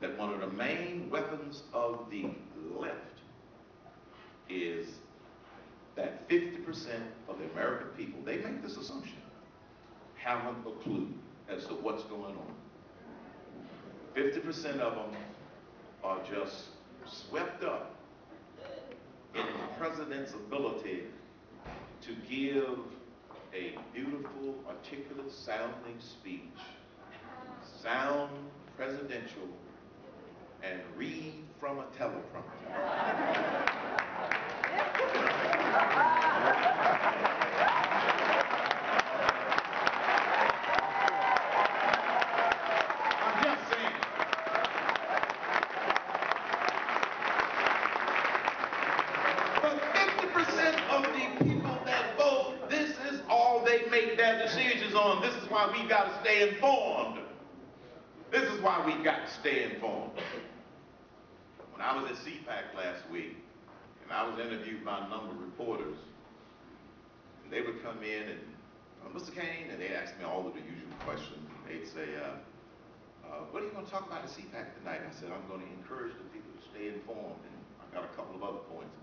that one of the main weapons of the left is that 50% of the American people, they make this assumption, haven't a clue as to what's going on. 50% of them are just swept up in the president's ability to give a beautiful, articulate sounding speech, sound presidential, and read from a teleprompter. I'm just saying. But 50% of the people that vote, this is all they make their decisions on. This is why we've got to stay informed. This is why we've got to stay informed. When I was at CPAC last week, and I was interviewed by a number of reporters, and they would come in and, Mr. Cain, and they'd ask me all of the usual questions. They'd say, what are you going to talk about at CPAC tonight? I said, I'm going to encourage the people to stay informed, and I've got a couple of other points.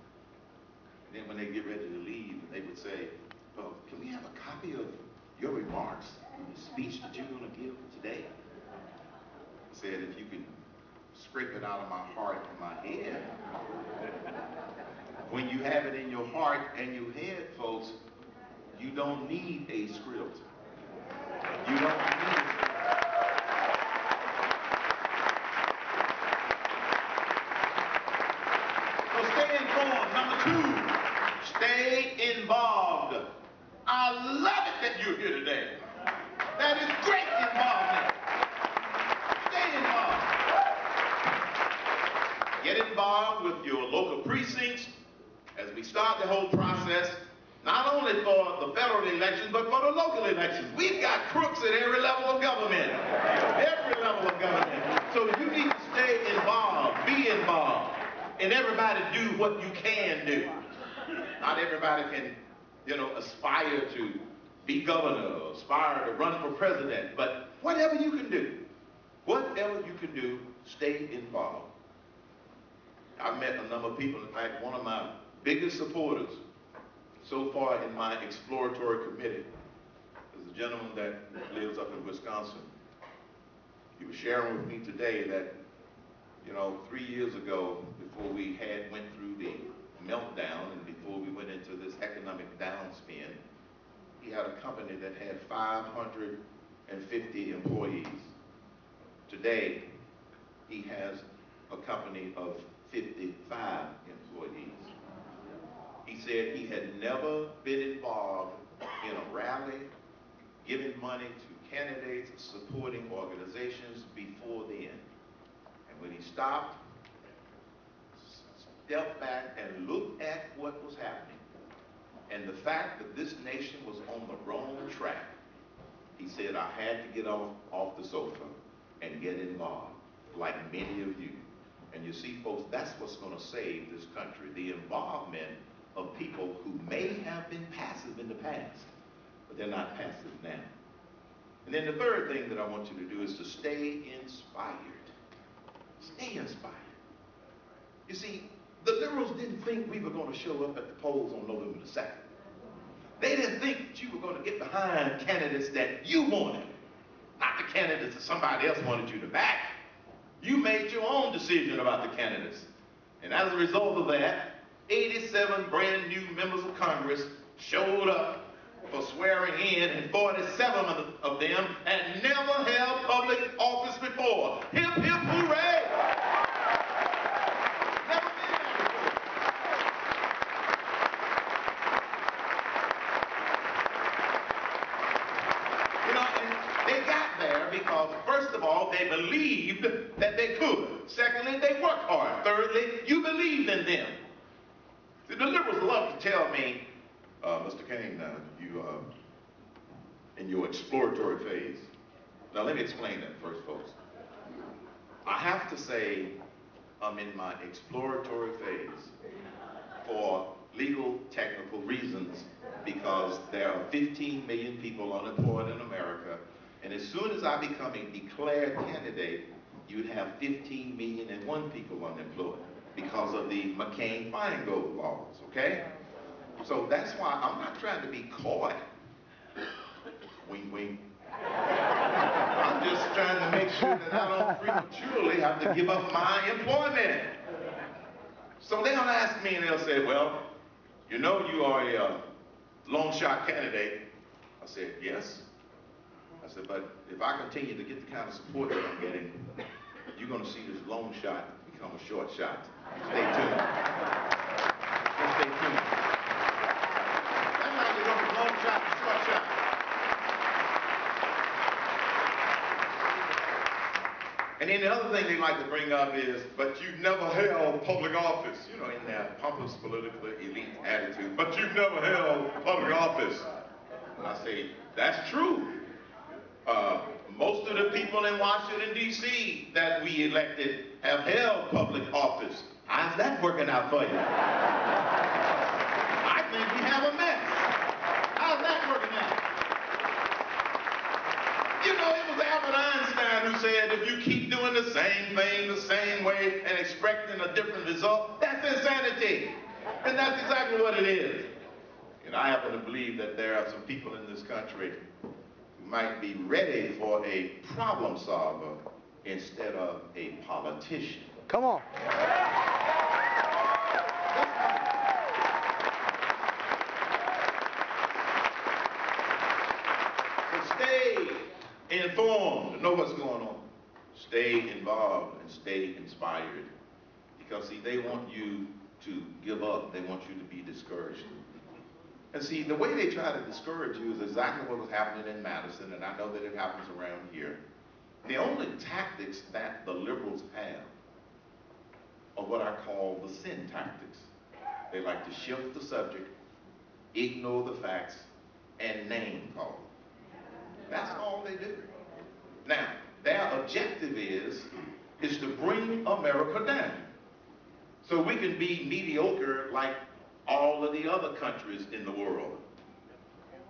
And then when they get ready to leave, they would say, well, can we have a copy of your remarks, the speech that you're going to give today? I said, if you could scrape it out of my heart and my head. When you have it in your heart and your head, folks, you don't need a script. You don't need it. So stay informed. Number two, stay involved. I love it that you're here today. That is great involvement. Stay involved. Get involved with your local precincts as we start the whole process, not only for the federal elections, but for the local elections. We've got crooks at every level of government. Every level of government. So you need to stay involved, be involved, and everybody do what you can do. Not everybody can, aspire to be governor or aspire to run for president, but whatever you can do, stay involved. I've met a number of people. In fact, one of my biggest supporters so far in my exploratory committee is a gentleman that lives up in Wisconsin. He was sharing with me today that, 3 years ago, before we went through the meltdown and before we went into this economic downspin, he had a company that had 550 employees. Today, he has a company of 55 employees. He said he had never been involved in a rally, giving money to candidates, supporting organizations before then. And when he stopped, stepped back and looked at what was happening, and the fact that this nation was on the wrong track, he said, I had to get off the sofa and get involved, like many of you. And you see, folks, that's what's going to save this country, the involvement of people who may have been passive in the past, but they're not passive now. And then the third thing that I want you to do is to stay inspired. Stay inspired. You see, the liberals didn't think we were going to show up at the polls on November the 2nd. They didn't think that you were going to get behind candidates that you wanted, not the candidates that somebody else wanted you to back. You made your own decision about the candidates. And as a result of that, 87 brand new members of Congress showed up for swearing in, and 47 of them had never held public office before. Hip, hip, hooray! Never been there before. And they got there because, first of all, they believed that they could. Secondly, they worked hard. Thirdly, you believed in them. See, the liberals love to tell me, Mr. Cain, you in your exploratory phase. Now let me explain that first, folks. I have to say I'm in my exploratory phase for legal technical reasons, because there are 15 million people unemployed in America, and as soon as I become a declared candidate, you'd have 15,000,001 people unemployed because of the McCain-Feingold laws, okay? So that's why I'm not trying to be coy. Wink, wink. I'm just trying to make sure that I don't prematurely have to give up my employment. So they'll ask me and they'll say, well, you know you are a long shot candidate. I said, yes. I said, but if I continue to get the kind of support that I'm getting, you're going to see this long shot become a short shot. Stay tuned. Just stay tuned. That's how you go from long shot to short shot. And then the other thing they like to bring up is, but you've never held public office, you know, in that pompous political elite attitude, but you've never held public office. And I say, that's true. Most of the people in Washington, D.C. that we elected have held public office. How's that working out for you? I think we have a mess. How's that working out? You know, it was Albert Einstein who said, if you keep doing the same thing the same way and expecting a different result, that's insanity. And that's exactly what it is. And I happen to believe that there are some people in this country who might be ready for a problem solver instead of a politician. Come on. So stay informed, know what's going on. Stay involved and stay inspired. Because see, they want you to give up. They want you to be discouraged. And see, the way they try to discourage you is exactly what was happening in Madison, and I know that it happens around here. The only tactics that the liberals have are what I call the sin tactics. They like to shift the subject, ignore the facts, and name call. That's all they do. Now, their objective is to bring America down. So we can be mediocre like all of the other countries in the world.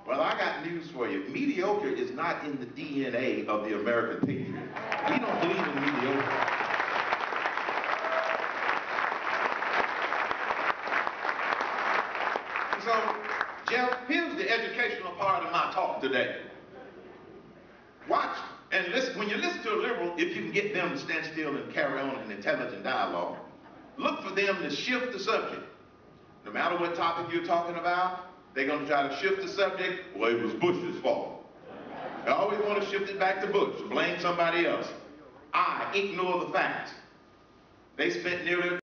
Well, I got news for you. Mediocre is not in the DNA of the American patriot. We don't believe in mediocre. So, Jeff, here's the educational part of my talk today. Watch and listen. When you listen to a liberal, if you can get them to stand still and carry on an intelligent dialogue, look for them to shift the subject. No matter what topic you're talking about, they're going to try to shift the subject. Well, it was Bush's fault. They always want to shift it back to Bush, blame somebody else. I ignore the facts. They spent nearly